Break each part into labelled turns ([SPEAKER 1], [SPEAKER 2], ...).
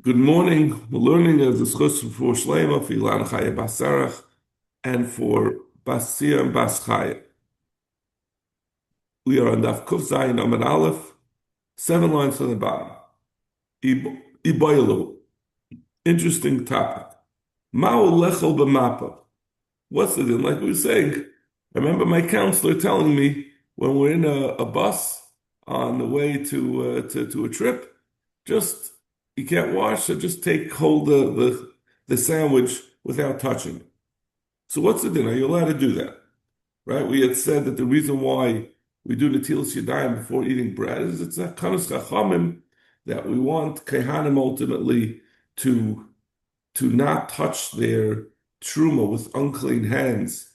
[SPEAKER 1] Good morning. We're learning as a schus for Shlema, for Ilan Chaya Basarach, and for Basia and Bas Chaya. We are on Daf Kuf Zayin Amid Aleph, 7 lines from the bottom. Iboilu. Interesting topic. Ma'u lechel b'mapa. What's the deal? Like we were saying, I remember my counselor telling me when we're in a bus on the way to a trip, just you can't wash, so just take hold of the sandwich without touching it. So what's the din? Are you allowed to do that? Right? We had said that the reason why we do Netilas Yadayim before eating bread is it's a kanas chachamim that we want kehanim ultimately to not touch their truma with unclean hands.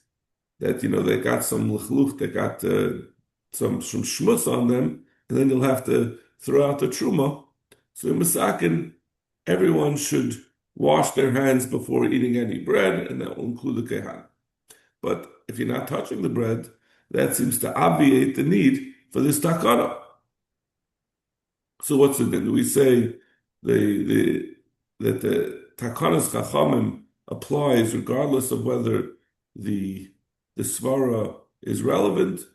[SPEAKER 1] That they got some lechluch, they got some shmutz on them, and then you'll have to throw out the truma. So in Masakin, everyone should wash their hands before eating any bread, and that will include the kehan. But if you're not touching the bread, that seems to obviate the need for this takana. So what's the din? Do we say that the takanas chachamim applies regardless of whether the svara is relevant,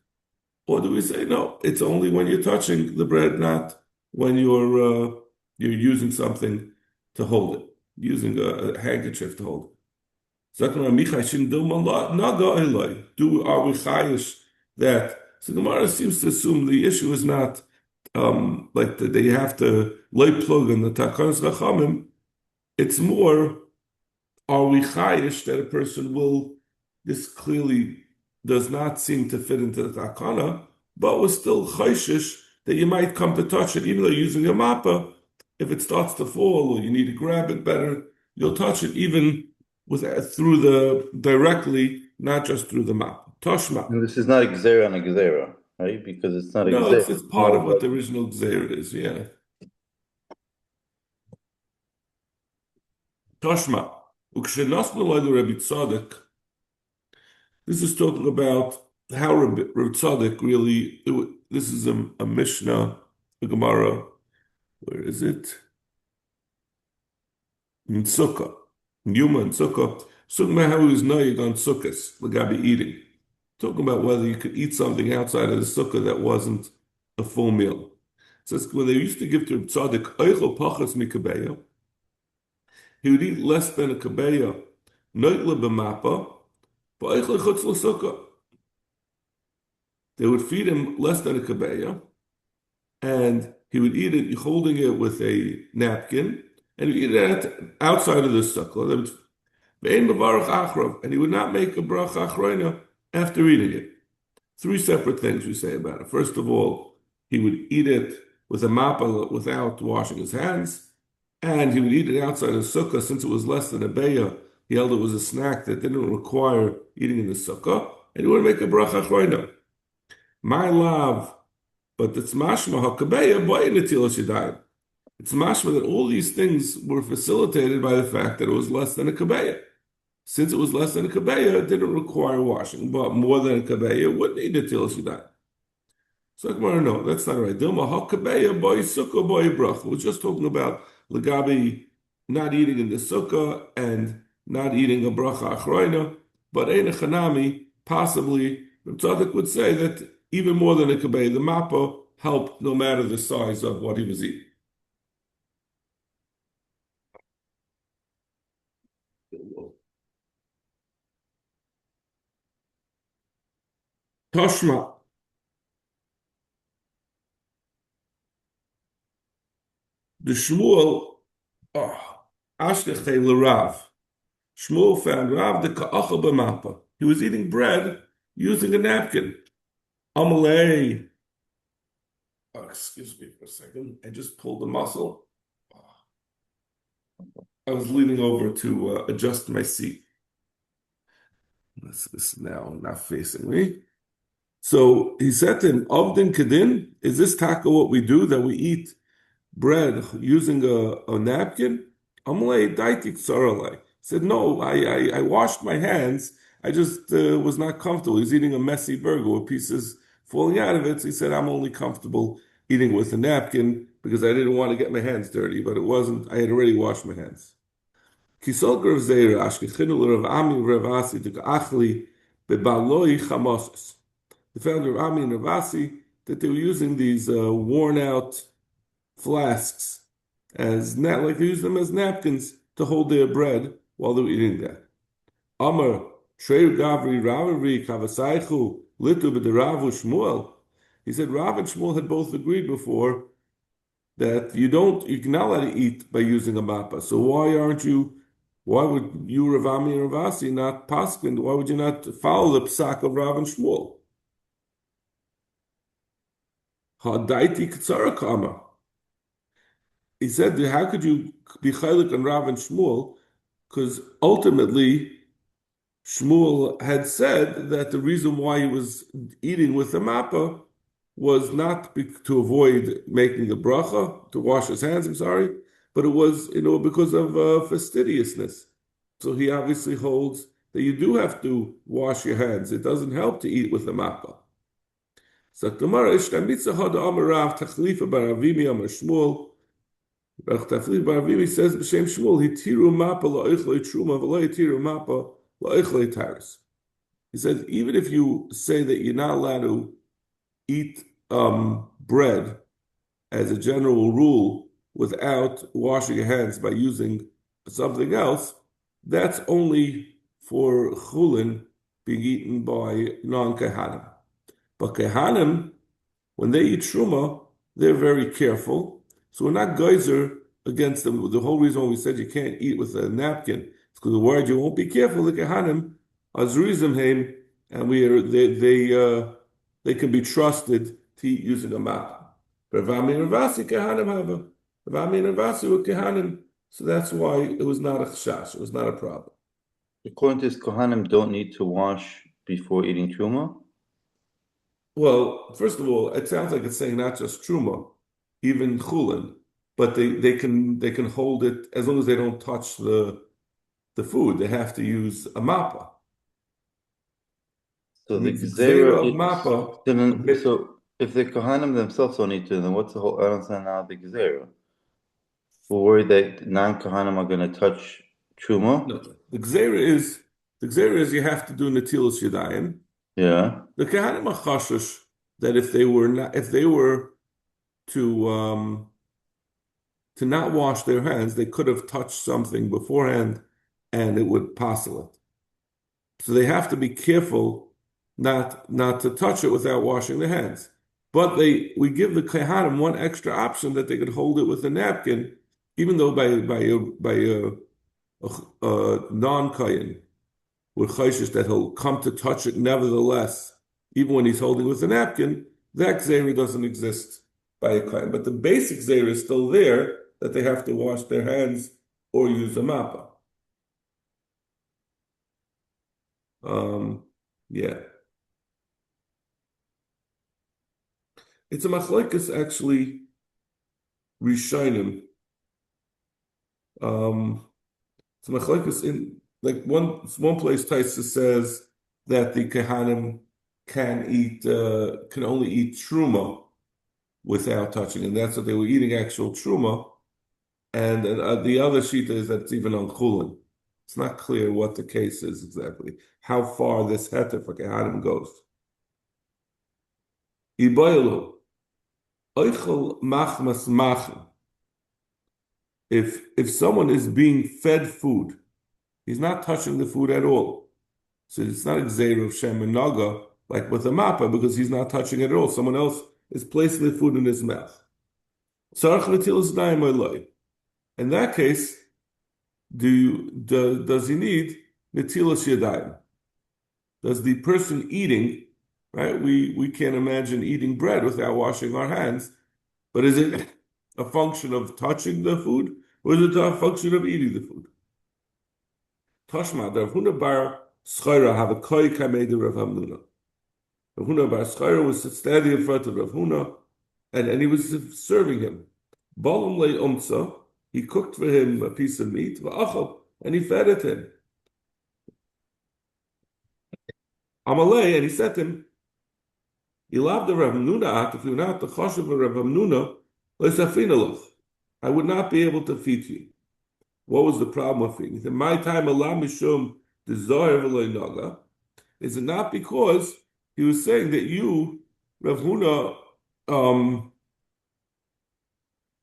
[SPEAKER 1] or do we say no? It's only when you're touching the bread, not when you're using something to hold it, using a handkerchief to hold it. Do are we chayish that? So the Gemara seems to assume the issue is not like that they have to lay plug on the takanas chachamim. It's more, are we chayish that a person will? This clearly does not seem to fit into the takana, but was still chayshish that you might come to touch it, even though you're using a mappa. If it starts to fall or you need to grab it better, you'll touch it even directly, not just through the map. Toshma.
[SPEAKER 2] And this is not a gzera and a gzera, right? Because it's not a
[SPEAKER 1] No,
[SPEAKER 2] gzera.
[SPEAKER 1] it's part of what the original gzera is, yeah. Toshma. This is talking about how Rabbi Tzadok really, this is a Mishnah, a Gemara. Where is it? In Sukkah. In Yuma and Sukkah. Talking about how he was noyig on Sukkahs, Lagabi eating. Talking about whether you could eat something outside of the Sukkah that wasn't a full meal. It says, when they used to give to Tzadok, Eichel Pachas Mikabeya, he would eat less than a Kabeya, Noigle B'mapa, but Eichel Chutz L'Sukkah. They would feed him less than a Kabeya, and he would eat it holding it with a napkin, and he would eat it outside of the sukkah. And he would not make a bracha achrona after eating it. 3 separate things we say about it. First of all, he would eat it with a mappa without washing his hands, and he would eat it outside of the sukkah since it was less than a beya. He held it was a snack that didn't require eating in the sukkah, and he wouldn't make a bracha achrona. My love. But it's mashma hakabeya by netilas yadayim. It's mashma that all these things were facilitated by the fact that it was less than a kabeya. Since it was less than a kabeya, it didn't require washing. But more than a kabeya would need netilas yadayim. So no, that's not right. Dilma hakabeya by sukkah by bracha. We're just talking about lagabi not eating in the sukkah and not eating a bracha achrayna. But ein chanami possibly the tzaddik would say that. Even more than a kabeh, the mappa helped no matter the size of what he was eating. Toshma. The Shmuel, Ashtechei l'Rav. Shmuel found Rav the ka'achal b'mappa. He was eating bread using a napkin. Amalei. Excuse me for a second. I just pulled the muscle. I was leaning over to adjust my seat. This is now not facing me. So he said to him, Avdin Kedin, is this taka what we do, that we eat bread using a napkin? Amalei daitik saralei. He said, no, I washed my hands. I just was not comfortable. He was eating a messy burger with pieces falling out of it. So he said, I'm only comfortable eating with a napkin. because I didn't want to get my hands dirty, but it wasn't, I had already washed my hands. Kisol Rav Zera, Ashkechinu Rav Ami Rav Asi, Achli, Bebaloi Chamosis. The founder of Ami and Rav Asi, that they were using these worn out flasks like they use them as napkins to hold their bread while they were eating that. Amar Trey Gavri Ravari Kavasaichu Litu B'Deravu Shmuel. He said Rav and Shmuel had both agreed before that you're not allowed to eat by using a mappa. So why would you, Ravami and Ravasi, not paskin? Why would you not follow the psak of Rav and Shmuel? Hadaiti Katsara Kama. He said, how could you be chaylik on Rav and Shmuel? Because ultimately, Shmuel had said that the reason why he was eating with the mappa was not to avoid making the bracha, to wash his hands, I'm sorry, but it was, because of fastidiousness. So he obviously holds that you do have to wash your hands. It doesn't help to eat with the mappa. So Gemara, Ishtamitza Hada Amar Rav Tachlifa Bar Avimi Amar Shmuel. Rav Tachlifa Bar Avimi says b'shem Shmuel, Hitiru mappa la'ichlei truma v'lo hitiru mappa la'ichlei taris. He says even if you say that you're not allowed to eat bread as a general rule without washing your hands by using something else, that's only for Chullin being eaten by non-Kehanim. But Kehanim, when they eat Truma, they're very careful. So we're not geyser against them. The whole reason why we said you can't eat with a napkin is because the word you won't be careful. The Kehanim, Azrizim Haim, and they can be trusted to eat using a map. Ravami and Ravasi Kehanim have Ravami and Ravasi were Kehanim, so that's why it was not a chashash. It was not a problem.
[SPEAKER 2] According to this, Kohanim don't need to wash before eating truma.
[SPEAKER 1] Well, first of all, it sounds like it's saying not just truma, even chulin, but they can hold it as long as they don't touch the food. They have to use a mappa.
[SPEAKER 2] So the
[SPEAKER 1] Gzeira of
[SPEAKER 2] mappa. So if the Kohanim themselves don't need to, then what's the whole? I don't understand now the Gzeira. We're worried that non-Kohanim are going to touch truma.
[SPEAKER 1] No, the Gzeira is you have to do netilas yadayim.
[SPEAKER 2] Yeah.
[SPEAKER 1] The Kohanim are chashush that if they were to not wash their hands, they could have touched something beforehand, and it would passel it. So they have to be careful not to touch it without washing their hands. But we give the Kohanim one extra option that they could hold it with a napkin, even though by a non-Kohen, we're chayshish that he'll come to touch it nevertheless, even when he's holding with a napkin. That Gzeira doesn't exist by a Kohen. But the basic Gzeira is still there, that they have to wash their hands or use a mappa. Yeah. It's a machlokes actually, Rishonim. It's a machlokes in like one place Taisa says that the Kehanim can only eat truma without touching, and that's what they were eating, actual truma. And the other shita is that it's even on chulin. It's not clear what the case is exactly, how far this heter for Kehanim goes. Ibaylu oichel machmas machin. If someone is being fed food, he's not touching the food at all. So it's not a gzeira of shem and naga like with a mappa, because he's not touching it at all. Someone else is placing the food in his mouth. In that case, does he need netilas yadayim? Does the person eating, right? We can't imagine eating bread without washing our hands, but is it a function of touching the food, or is it a function of eating the food? Tashma, Rav Huna bar Schara have a koi kamei de Rav Hamnuna. Rav Huna bar Schara was standing in front of Rav Huna, and he was serving him. Balam le umtza, he cooked for him a piece of meat, va'achal, and he fed it him. Amalei, and he said to him, Ilav the Rav Hamnuna, if you're not the chashuv of Rav Hamnuna, I would not be able to feed you. What was the problem with feeding? In my time, Allah mishum desire naga. Is it not because he was saying that you, Rav Huna, um,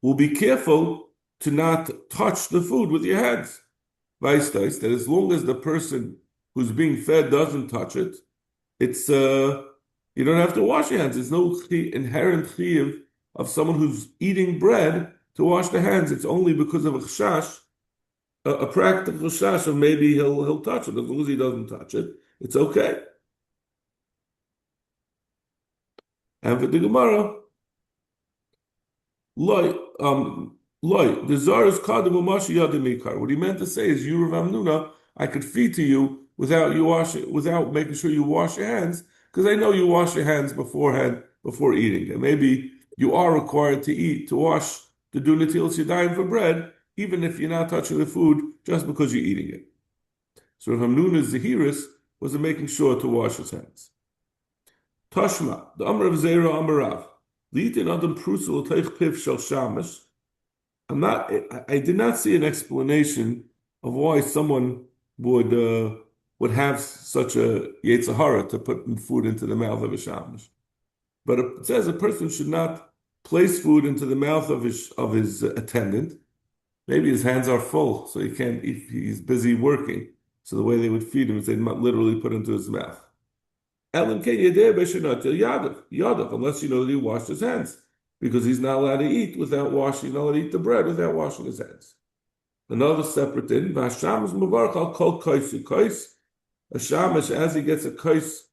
[SPEAKER 1] will be careful to not touch the food with your hands? Weistais, that as long as the person who's being fed doesn't touch it, it's you don't have to wash your hands. There's no inherent chiyuv of someone who's eating bread to wash their hands. It's only because of a chash, a practical chash of maybe he'll touch it. As long as he doesn't touch it, it's okay. And for the Gemara, the zar is kadam umashi yadim ikar. What he meant to say is, you Rav Amnuna, I could feed to you without making sure you wash your hands, because I know you wash your hands beforehand before eating, and maybe you are required to do netilas yadayim for bread, even if you're not touching the food, just because you're eating it. So Rav Amnuna's zahiris was in making sure to wash his hands. Tashma, the Amr of Zera Amarav. Litin Adam Prusul Teich Piv Shel Shamash. I did not see an explanation of why someone would have such a Yetzirah to put food into the mouth of a shamash. But it says a person should not place food into the mouth of his attendant. Maybe his hands are full, so he can't eat. He's busy working. So the way they would feed him is they'd literally put it into his mouth. Unless you know that he washed his hands, because he's not allowed to eat without washing. He's not allowed to eat the bread without washing his hands. Another separate thing, a shamash, as he gets a kais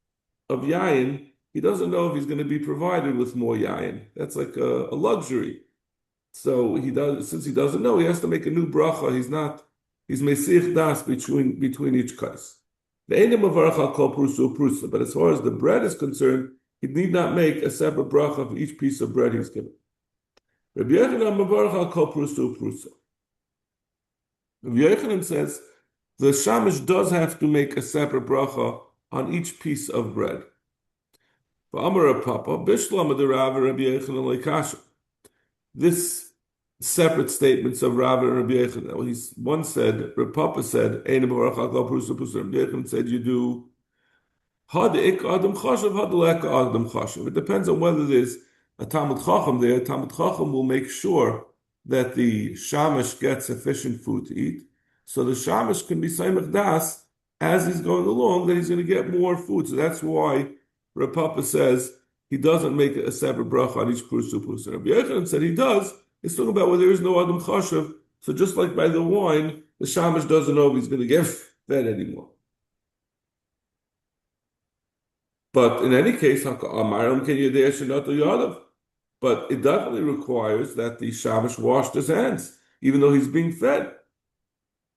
[SPEAKER 1] of yayin, he doesn't know if he's going to be provided with more yayin. That's like a luxury. So since he doesn't know, he has to make a new bracha. He's mesich das between each kais. But as far as the bread is concerned, he need not make a separate bracha for each piece of bread he's given. Rabbi Yochanan says the shamash does have to make a separate bracha on each piece of bread. This separate statements of Rav and Rabbi Yochanan. One said, Rabbi Papa said, Rabbi Yochanan said you do Hadik Adam Chashav, Hadalek Adam Chashav. It depends on whether there's a Talmud Chacham there. Talmud Chacham will make sure that the shamash gets sufficient food to eat, so the shamash can be Saimach Das as he's going along, that he's going to get more food. So that's why Rabbi Papa says he doesn't make a separate bracha on each prusa. Rabbi Yochanan said he does. It's talking about where there is no Adam Chashav. So just like by the wine, the shamash doesn't know if he's going to get fed anymore. But in any case, but it definitely requires that the shamash washed his hands, even though he's being fed.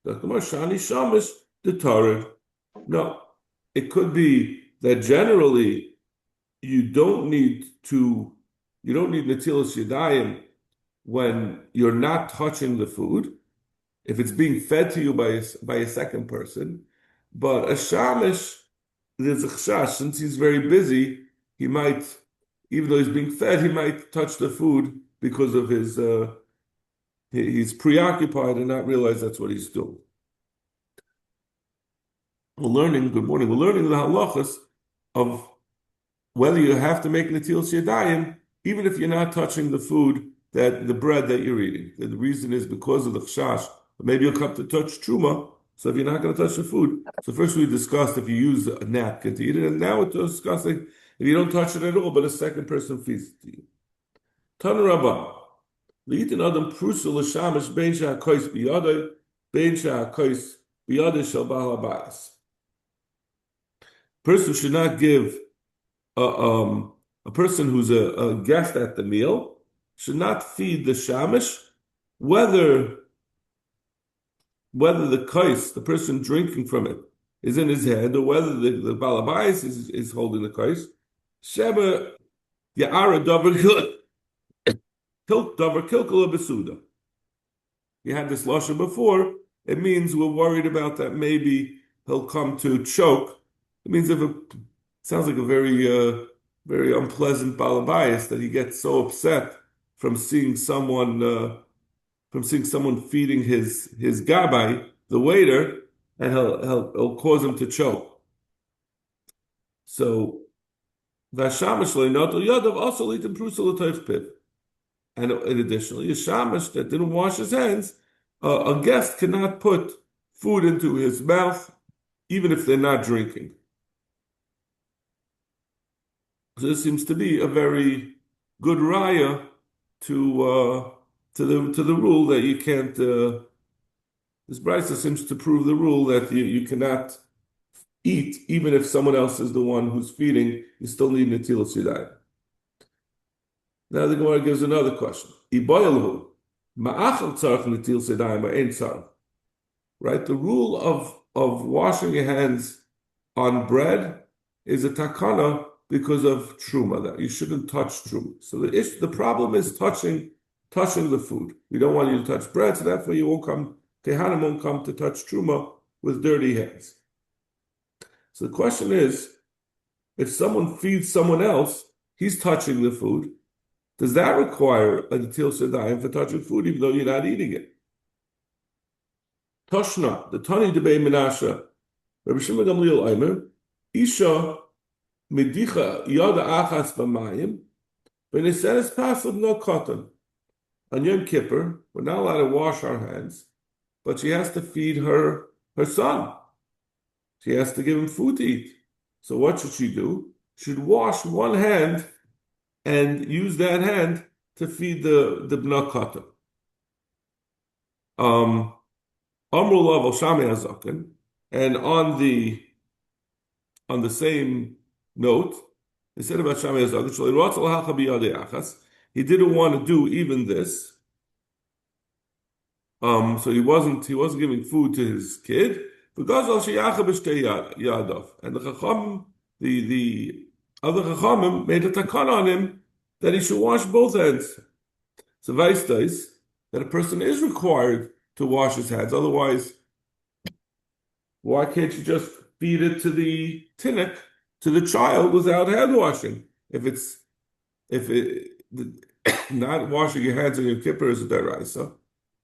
[SPEAKER 1] No, it could be that generally you don't need netilas yadayim when you're not touching the food, if it's being fed to you by a second person. But a shamash, there's a chashash, since he's very busy, he might, even though he's being fed, he might touch the food because of he's preoccupied and not realize that's what he's doing. Good morning, we're learning the halachas of whether you have to make netilas yadayim, even if you're not touching the food, the bread that you're eating. The reason is because of the chashash, maybe you'll come to touch truma. So if you're not going to touch the food, so first we discussed if you use a napkin to eat it, and now we're discussing if you don't touch it at all, but a second person feeds it to you. Tan Rabban, li'it adam prusa l'shamash bein she'hakois biyadai, bein she'hakois biyadai shel ba'al habayis. Person should not give a person who's a guest at the meal should not feed the shamash, whether the kais, the person drinking from it, is in his hand, or whether the balabais is holding the kais. Sheba ya'ara davar kilkula besuda. You had this lashon before. It means we're worried about that maybe he'll come to choke. It means it sounds like a very very unpleasant balabais that he gets so upset from seeing someone feeding his gabbai, the waiter, and he'll cause him to choke. So Vashamish leinotel yadav also litim prusel piv. And additionally, a shamish that didn't wash his hands, a guest cannot put food into his mouth, even if they're not drinking. So this seems to be a very good raya to the rule that you can't. This brisa seems to prove the rule that you cannot eat even if someone else is the one who's feeding. You still need netilas yadayim. Now the Gemara gives another question. Iboyalhu ma'achal tzarich netilas yadayim or ein tzarich. Right, the rule of washing your hands on bread is a takana because of truma, that you shouldn't touch truma. So the problem is touching the food. We don't want you to touch bread, so therefore Kehanim won't come to touch truma with dirty hands. So the question is, if someone feeds someone else, he's touching the food. Does that require a netilas yadayim for touching food, even though you're not eating it? Toshna, the Tani Debei Menashe, Rabbi Shimon Gamliel Aimer, Isha Medicha Yada Achas B'mayim, when it says passive no cotton. On Yom Kippur, we're not allowed to wash our hands, but she has to feed her son. She has to give him food to eat. So what should she do? She should wash one hand and use that hand to feed the b'na cotton. Amru Lav Shami Hazaken, and on the same note, they said about Shami Hazaken, he didn't want to do even this. So he wasn't giving food to his kid. Because and the Chacham, the other Chachamim made a takana on him that he should wash both hands. So Vaistais, that a person is required to wash his hands. Otherwise, why can't you just feed it to the tinnik, to the child, without hand washing? Not washing your hands on your kippur is a deraisa,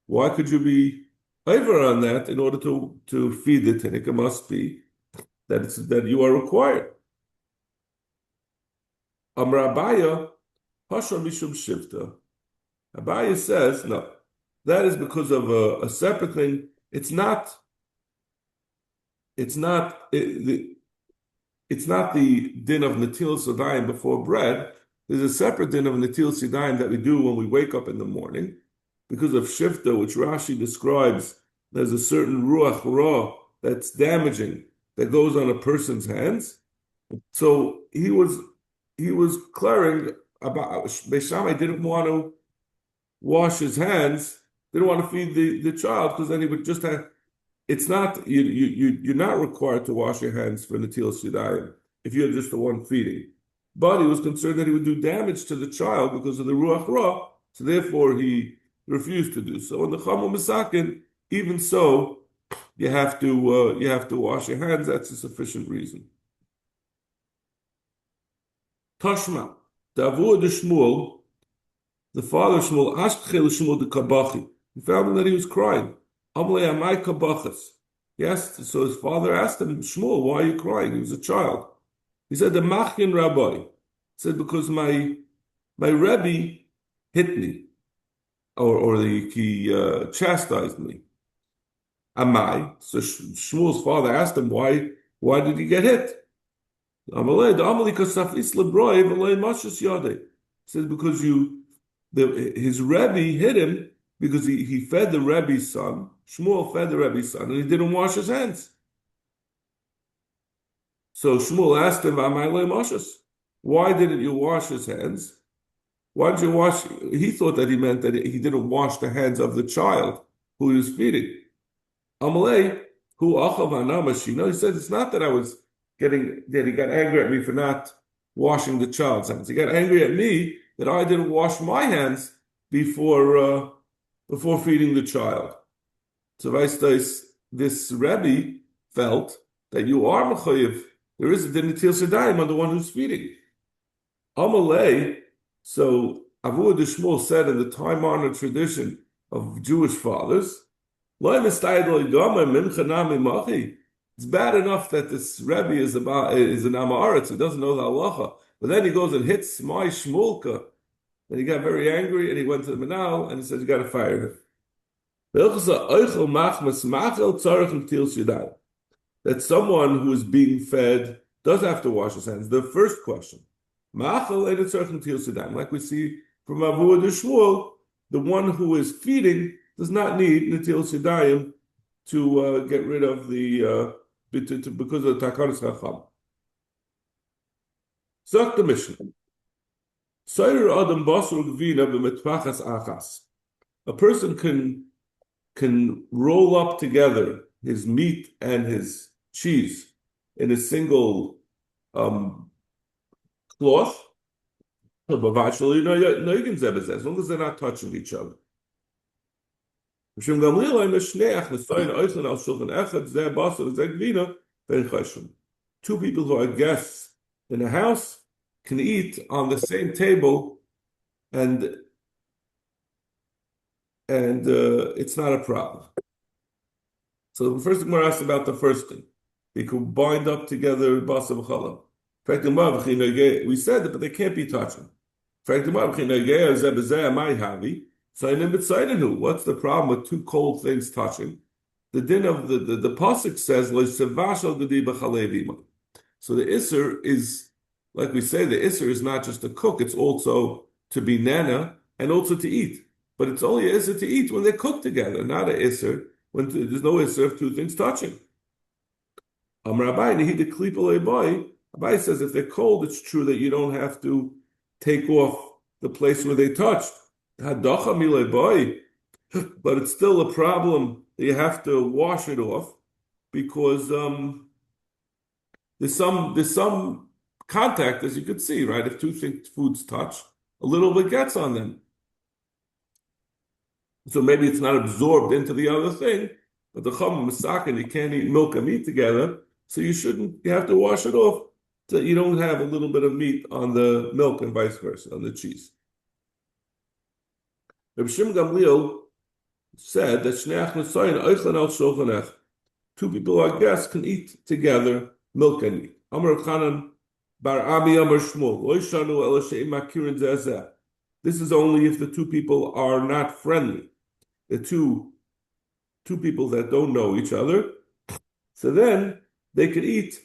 [SPEAKER 1] why could you be over on that in order to feed the tinnik? It must be that you are required. Amar Abaya, Hashar Mishum Shivta. Abaya says, no, that is because of a separate thing. It's not the din of netilas yadayim before bread. There's a separate din of netilas yadayim that we do when we wake up in the morning. Because of shifta, which Rashi describes, there's a certain ruach ra that's damaging, that goes on a person's hands. So he was clearing about Beis Shammai didn't want to wash his hands, didn't want to feed the child, because then he would just have. It's not you're not required to wash your hands for netilas yadayim if you're just the one feeding. But he was concerned that he would do damage to the child because of the ruach ra, so therefore he refused to do so. And the Chamu Misakin, even so, you have to wash your hands. That's a sufficient reason. Tashma, Davur de Shmuel, the father of Shmuel, Ashkechel Shmuel de Kabachi. He found that he was crying. Amle Amai Kabachas. So his father asked him, Shmuel, why are you crying? He was a child. He said, the Machin Rabbi. He said, because my Rebbe hit me. Or he chastised me. Amai. So Shmuel's father asked him, why did he get hit? He says, because his Rebbe hit him because he fed the Rebbe's son. Shmuel fed the Rebbe's son, and he didn't wash his hands. So Shmuel asked him, why didn't you wash his hands? Why did you wash? He thought that he meant that he didn't wash the hands of the child who he was feeding. Amalei, who achav anamashino. He said, it's not that he got angry at me for not washing the child's hands. He got angry at me that I didn't wash my hands before feeding the child. So this Rebbe felt that you are mechayiv. There is a din netilas yadayim on the one who's feeding. Amalei. So Avu de Shmuel said in the time-honored tradition of Jewish fathers, it's bad enough that this Rebbe is an Amaretz, he doesn't know the halacha, but then he goes and hits my Shmuelka, and he got very angry, and he went to the Manal, and he said, you got to fire him. That someone who is being fed does have to wash his hands. The first question, like we see from Avu de Shmuel, the one who is feeding does not need Natil Sidayim to get rid of the because of the Takaris Chacham. Zok the Mishnah. A person can roll up together his meat and his cheese in a single cloth, as long as they're not touching each other. Two people who are guests in a house can eat on the same table, and it's not a problem. So the first thing we're asked about the first thing, they could bind up together basa v'chala. We said that, but they can't be touching. What's the problem with two cold things touching? The din of the pasuk says, so the isser is, like we say, the isser is not just to cook, it's also to be nana and also to eat. But it's only an isser to eat when they cook together, not an isser when there's no isser of two things touching. Abai says if they're cold, it's true that you don't have to take off the place where they touched. But it's still a problem that you have to wash it off because there's some contact, as you could see, right? If two foods touch, a little bit gets on them. So maybe it's not absorbed into the other thing, but the chum masakin, you can't eat milk and meat together, so you have to wash it off so you don't have a little bit of meat on the milk and vice versa, on the cheese. Rabbi Shimon Gamliel said that two people who are guests can eat together milk and meat. Amar Chanan bar Abi Amar Shmuel. This is only if the two people are not friendly. The two people that don't know each other. So then they could eat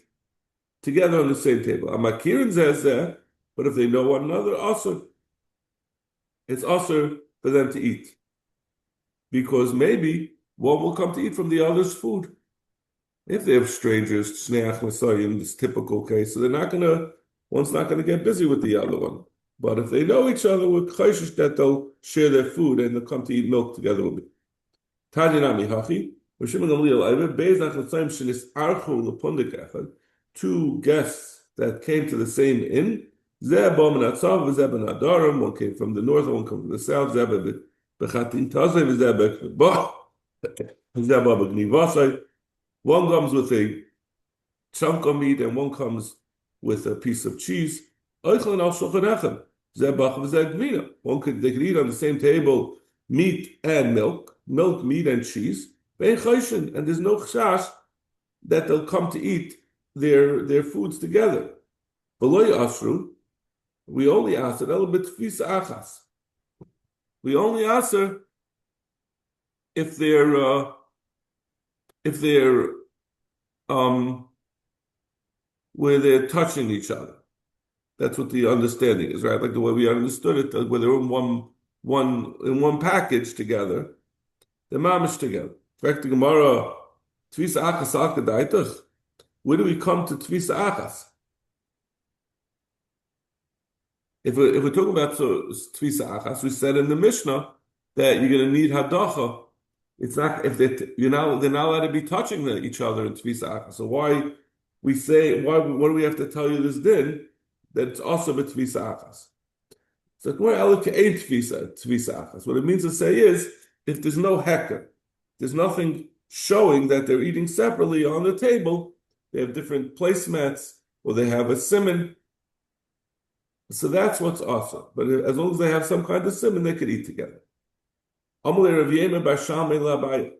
[SPEAKER 1] together on the same table. But if they know one another, also it's also for them to eat. Because maybe one will come to eat from the other's food. If they have strangers, Shneach Masayim, this typical case, so one's not gonna get busy with the other one. But if they know each other, we're chayshish that they'll share their food and they'll come to eat milk together with me. Two guests that came to the same inn, one came from the north, one came from the south, one comes with a chunk of meat and one comes with a piece of cheese. They could eat on the same table meat and milk, meat and cheese, and there's no chash that they'll come to eat their foods together. We only ask a little bit tfisa achas. We only ask her if they're where they're touching each other. That's what the understanding is, right? Like the way we understood it, where they're in one package together, they're mamish together. In fact, the Gemara, tfisa achas akadaitach. Where do we come to tfisa achas? If we're talking about tfisa achas, we said in the Mishnah that you're going to need hadacha. It's not if they're not allowed to be touching each other in tfisa achas. So what do we have to tell you this din that it's also a tfisa achas? It's like more elike ain't tfisa achas. What it means to say is if there's no hecker, there's nothing showing that they're eating separately on the table. They have different placemats, or they have a simon. So that's what's awesome. But as long as they have some kind of simon, they could eat together. Amalei Rav Yema bar Shammai labai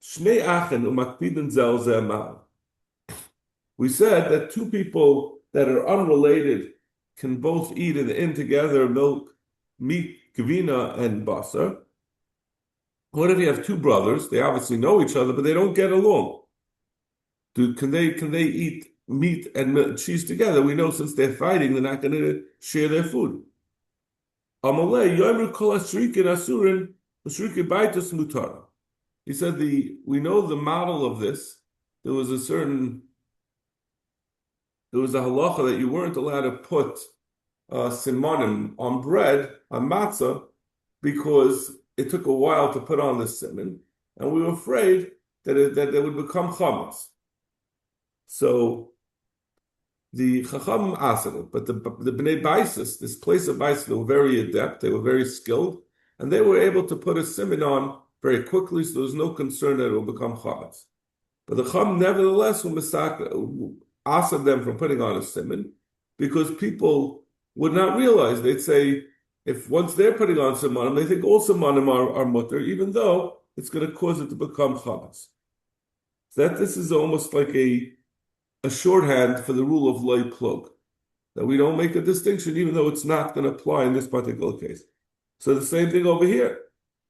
[SPEAKER 1] Shnei achen umakpidin zel zeh ma'al. We said that two people that are unrelated can both eat in together milk, meat, gavina, and basar. What if you have two brothers? They obviously know each other, but they don't get along. Can they eat meat and cheese together? We know since they're fighting, they're not going to share their food. Amalei yomer kol ashrikin asurin ashrikin baitus mutara. He said we know the model of this. There was a halacha that you weren't allowed to put simonim on bread, on matzah, because it took a while to put on the simon, and we were afraid that they would become chametz. So the chacham asked it, but the bnei baisis, this place of baisis, they were very adept, they were very skilled, and they were able to put a simon on very quickly, so there was no concern that it will become chametz. But the chacham nevertheless asked them from putting on a simon, because people would not realize. They'd say, if once they're putting on simonim, they think all simonim are mutter, even though it's going to cause it to become chametz. So that this is almost like a shorthand for the rule of loy plug, that we don't make a distinction, even though it's not going to apply in this particular case. So the same thing over here.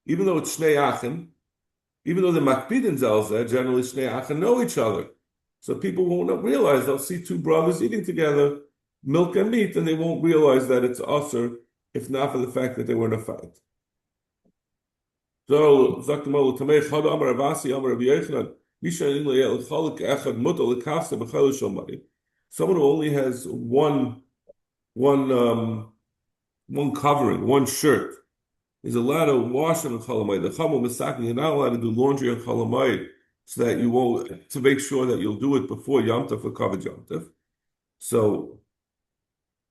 [SPEAKER 1] Even though it's shnei achim, even though the makpidin zalzeh, generally shnei achim know each other. So people won't realize, they'll see two brothers eating together, milk and meat, and they won't realize that it's usher, if not for the fact that they were in a fight. So, someone who only has one covering, one shirt, is allowed to wash on Cholamayid. The Chama Masakin, you're not allowed to do laundry on Cholamayid, so that you won't, to make sure that you'll do it before Yom Tov or covered Yom Tov. So,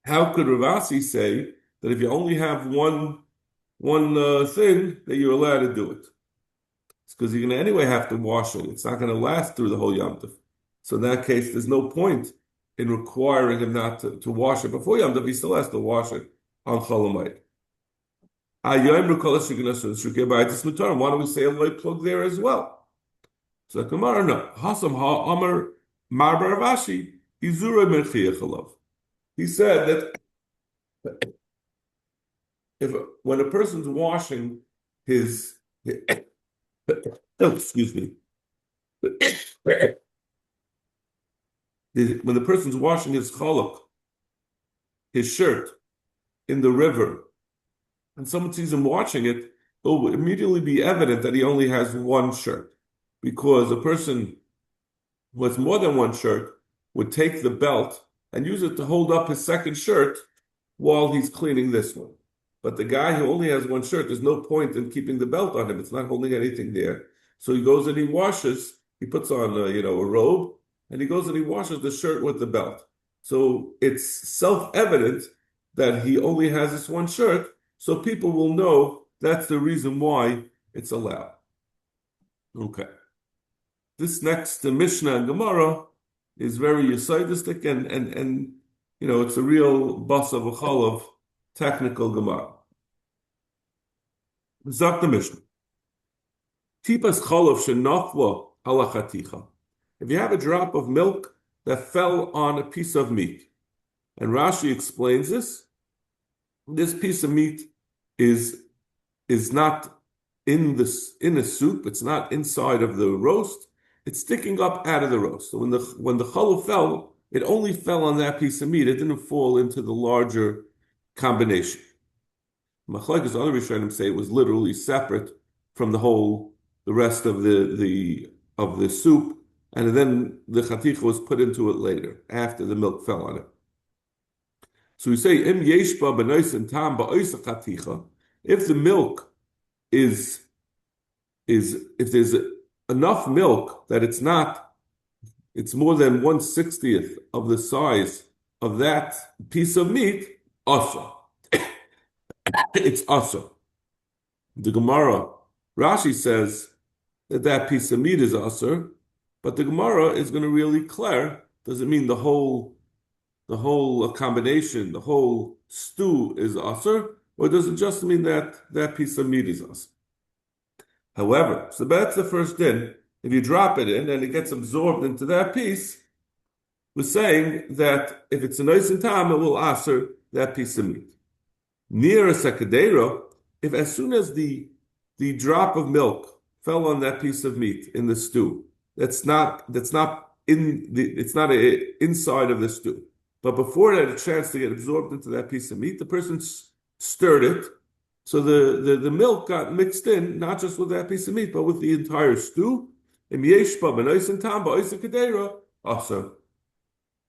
[SPEAKER 1] how could Ravasi say that if you only have one thing, that you're allowed to do it? It's because you're going to anyway have to wash it. It's not going to last through the whole Yom Tov. So in that case, there's no point in requiring him not to wash it before Yom Tov. He still has to wash it on Cholamayid. Why don't we say a light plug there as well? So Gemara, no. Hasam ha'amar marbar Ravashi izura merchiyachalav. He said that when a person's washing his excuse me. When the person's washing his chaluk, his shirt, in the river, and someone sees him watching it, it will immediately be evident that he only has one shirt. Because a person who has more than one shirt would take the belt and use it to hold up his second shirt while he's cleaning this one. But the guy who only has one shirt, there's no point in keeping the belt on him. It's not holding anything there. So he goes and he washes, he puts on a robe, and he goes and he washes the shirt with the belt. So it's self-evident that he only has this one shirt, so people will know that's the reason why it's allowed. Okay. This next Mishnah and Gemara is very yisaidistic and it's a real bas of a chalav technical Gemara. Zak the Mishnah. Tipas chalav shenachla ala chaticha. If you have a drop of milk that fell on a piece of meat, and Rashi explains this piece of meat is not in a soup. It's not inside of the roast. It's sticking up out of the roast. So when the challah fell, it only fell on that piece of meat. It didn't fall into the larger combination. Machlekes other Rishonim say it was literally separate from the rest of the soup, and then the chaticha was put into it later after the milk fell on it. So we say im yeshba b'noisen tam ba'oisa chaticha. If the milk is if there's enough milk that it's more than 1/60th of the size of that piece of meat, asa. It's asa. The Gemara, Rashi says that piece of meat is asa, but the Gemara is going to really clear. Does it mean the whole the whole combination, the whole stew is asr, or does it just mean that that piece of meat is asr? However, so that's the first din. If you drop it in and it gets absorbed into that piece, we're saying that if it's a nice and tam, it will asr that piece of meat. Near a sekadero, if as soon as the drop of milk fell on that piece of meat in the stew, it's not inside of the stew. But before it had a chance to get absorbed into that piece of meat, the person stirred it. So the milk got mixed in, not just with that piece of meat, but with the entire stew. Awesome.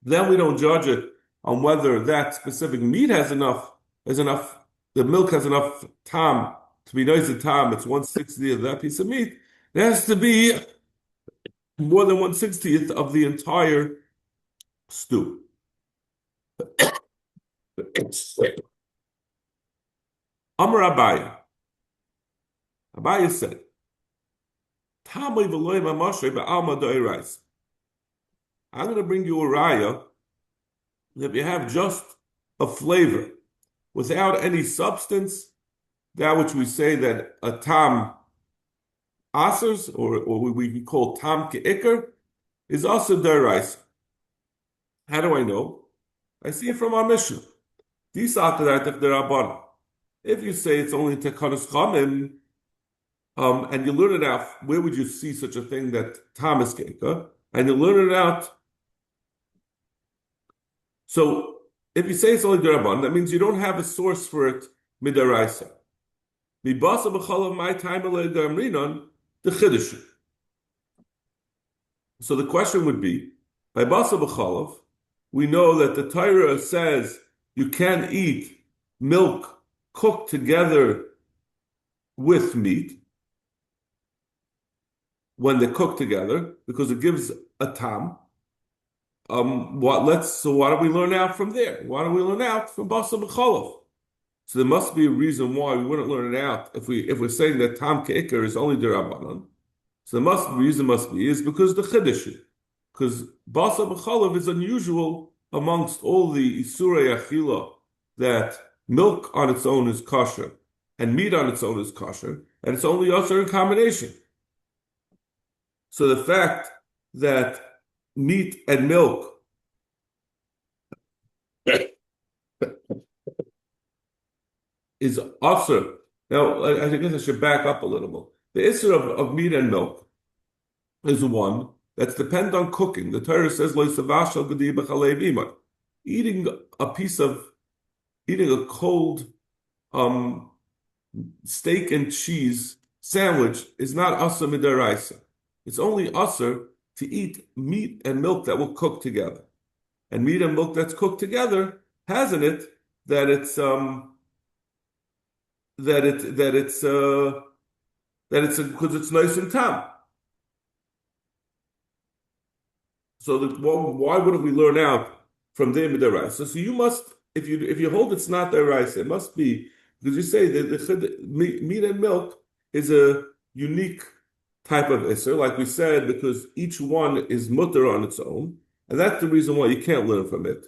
[SPEAKER 1] Then we don't judge it on whether that specific meat has enough, the milk has enough tam to be nice and tam. It's 1/60th of that piece of meat. It has to be more than 1/60th of the entire stew. Amar Abaya. Abaya said, Tamay v'loy mamashrei ba'alma do'erais. I'm going to bring you a raya that if you have just a flavor without any substance, that which we say that a tam asers, or we call tam ke'ikr, is also derais. How do I know? I see it from our Mishnah. If you say it's only tekanos chamim, and you learn it out, where would you see such a thing that tam is ke'ikr? And you learn it out. So if you say it's only derabban, that means you don't have a source for it midaraisa. Mibasa b'chalav my time the chiddush. So the question would be, by basa b'chalav, we know that the Torah says you can't eat milk cooked together with meat when they're cooked together because it gives a tam. So why don't we learn out from there? Why don't we learn out from basa b'chalav? So there must be a reason why we wouldn't learn it out if we're saying that tam ke'ikr is only derabanan. So the reason must be is because the chiddush, because basa b'chalav is unusual amongst all the isurei achila that milk on its own is kosher and meat on its own is kosher, and it's only usher in combination. So the fact that meat and milk is usher. Now, I guess I should back up a little bit. The issue of meat and milk is one that's dependent on cooking. The Torah says, eating a cold steak and cheese sandwich is not asr midaraisa. It's only asr to eat meat and milk that will cook together. And meat and milk that's cooked together has in it that it's because it's nice and tam. So why wouldn't we learn out from there midaraisa? So you must, if you hold it's not deraisa, it must be because you say that the meat and milk is a unique type of isser, like we said, because each one is mutter on its own, and that's the reason why you can't learn from it.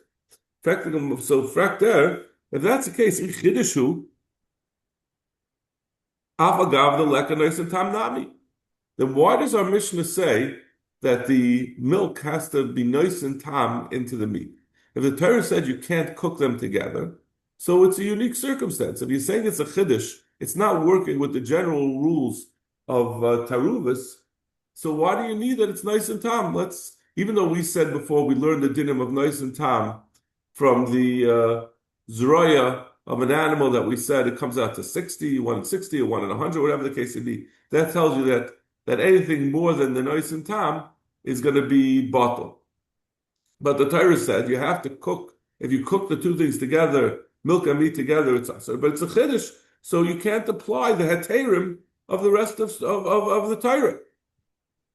[SPEAKER 1] So frakter, if that's the case, in chiddushu, afagav the lekanais and tam nami. Then why does our Mishnah say that the milk has to be nice and tam into the meat? If the Torah said you can't cook them together, so it's a unique circumstance. If you're saying it's a chiddush, it's not working with the general rules of taruvas. So why do you need that it's nice and tam? Even though we said before we learned the dinim of nice and tam from the zroya of an animal that we said it comes out to 60, 160, or 1 in 100, whatever the case may be. That tells you that anything more than the nice and tam is going to be bottle. But the Torah said you have to cook. If you cook the two things together, milk and meat together, it's asr. But it's a chiddush, so you can't apply the heterim of the rest of the Torah.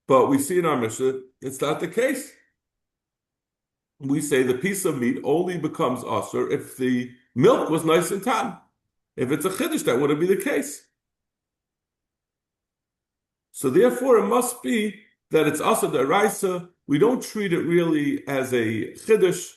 [SPEAKER 1] But we see in our Mishnah, it's not the case. We say the piece of meat only becomes asr if the milk was nice and tam. If it's a chiddush, that wouldn't be the case. So therefore, it must be that it's asr deraisa. We don't treat it really as a chiddush,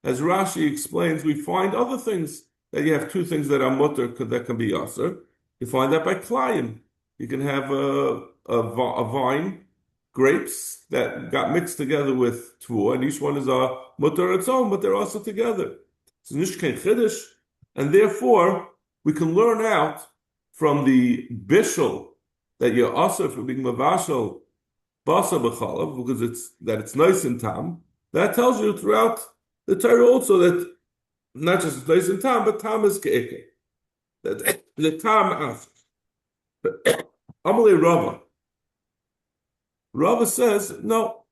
[SPEAKER 1] as Rashi explains, we find other things that you have two things that are mutter that can be aser. You find that by klayim. You can have a vine, grapes that got mixed together with tvua, and each one is a mutter on its own, but they're also together. So nishkein chiddush, and therefore we can learn out from the bishul that you're also for being mavashal basa b'chalav, because it's nice and tam. That tells you throughout the Torah also that not just it's nice and tam, but tam is ke'eke. That the tam asks. Amalei Rava. Rava says no,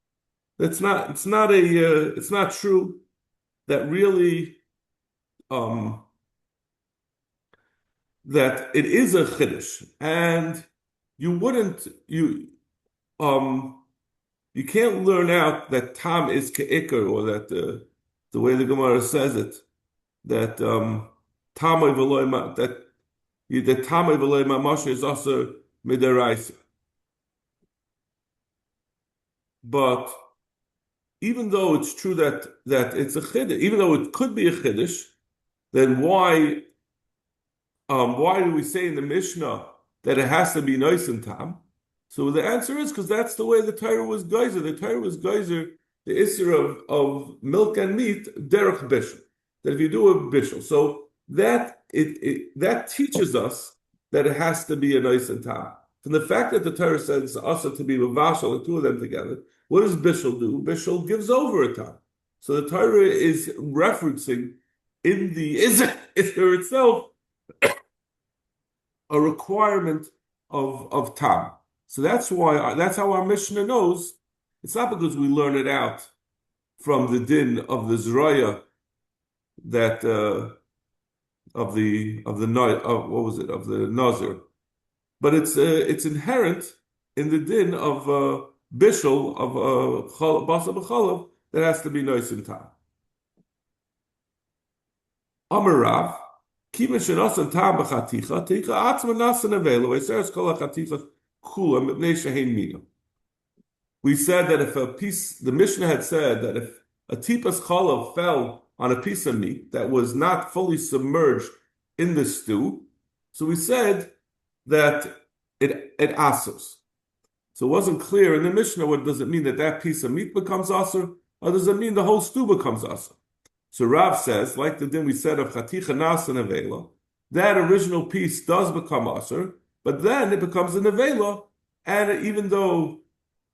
[SPEAKER 1] that's not. It's not a. It's not true. That really, that it is a chiddush, and you wouldn't you can't learn out that tam is ke'ikar, or that the way the Gemara says it, that tamay v'loy that tamay v'loy mamash is also midaraisa. But even though it's true that it's a chiddush, even though it could be a chiddush, then why do we say in the Mishnah that it has to be nice and tam? So the answer is because that's the way the Torah was geyser. The Torah was geyser the isser of milk and meat derech bishul. That if you do a bishul, so that that teaches us that it has to be a nice and tam. From the fact that the Torah says also to be mavashal, the two of them together, what does bishul do? Bishul gives over a tam. So the Torah is referencing in the isser itself a requirement of tam. So that's how our Mishnah knows. It's not because we learn it out from the din of the Zraya that of the Nazir, but it's inherent in the din of bishul of basa b'chalav that has to be nice and tam. Amar Rav, kiven shenasan tam b'chaticha ticha atzma nasan avelo eseres kol hachaticha kula mipnei shehein mina. We said that if a piece, the Mishnah had said that if a tipas chalav fell on a piece of meat that was not fully submerged in the stew, so we said that it asos. So it wasn't clear in the Mishnah what does it mean that that piece of meat becomes aser, or does it mean the whole stew becomes aser? So Rav says, like the din we said of chaticha nas and avela, that original piece does become aser, but then it becomes a nevela, and even though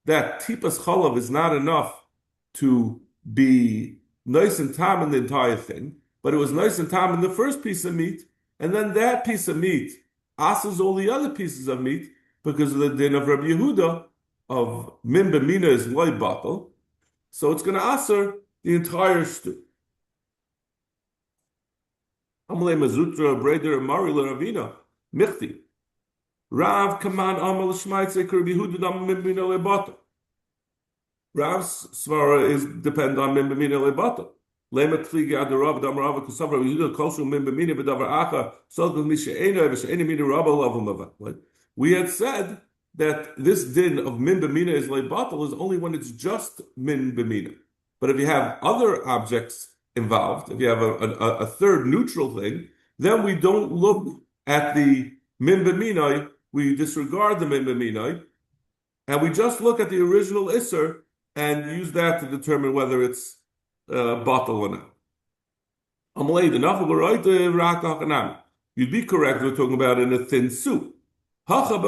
[SPEAKER 1] that tipas chalav is not enough to be nice and tam in the entire thing, but it was nice and tam in the first piece of meat, and then that piece of meat asers all the other pieces of meat because of the din of Rabbi Yehuda of min b'mina is loy batal, so it's going to aser the entire stew. Amalei mazutra breder mari l'Ravina michti. Rav kaman amal shmaitze Rabbi Yehuda dam min b'mina lebatal. Rav's svara is depend on min b'mina lebatal. Lema tligi ad Rav dam Rav kusavra Rabbi Yehuda kolshu min b'mina b'davar acha solkul mishe'ena v'she'ena mina Rabba lavu mavat. We had said that this din of min b'mina is lebatal is only when it's just min b'mina. But if you have other objects involved, if you have a third neutral thing, then we don't look at the min b'minai, we disregard the min b'minai, and we just look at the original isser and use that to determine whether it's batal or not. You'd be correct, we're talking about in a thin soup. We're talking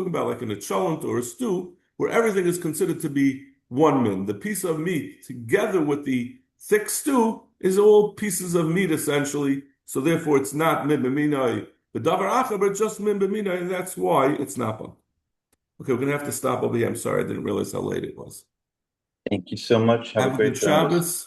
[SPEAKER 1] about like in a chullin or a stew, where everything is considered to be one min. The piece of meat together with the thick stew is all pieces of meat essentially. So therefore, it's not min b'minai b'davar acha, but just min b'minai, and that's why it's not one. Okay, we're gonna have to stop over here. I'm sorry, I didn't realize how late it was.
[SPEAKER 2] Thank you so much. Have a
[SPEAKER 1] Have a
[SPEAKER 2] great
[SPEAKER 1] good
[SPEAKER 2] Shabbos.
[SPEAKER 1] Shabbos.